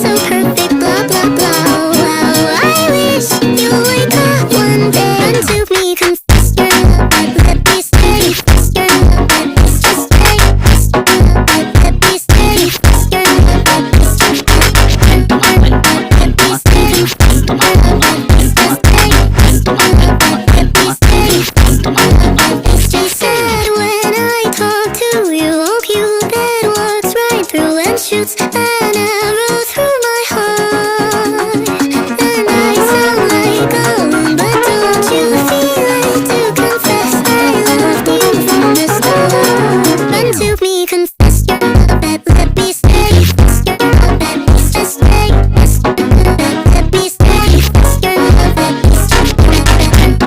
so perfect, blah blah blah. Wow, I wish you wake up one day and to me confess your love, but let me stay. Confess your love, but it's just stay. Confess your love, but let me stay. Confess your love, but it's just stay. Let me stay. Confess your love, but it's just stay. Confess your love, but let me stay. Confess your love, but it's just sad when I talk to you. Hope you get what's right through and shoots.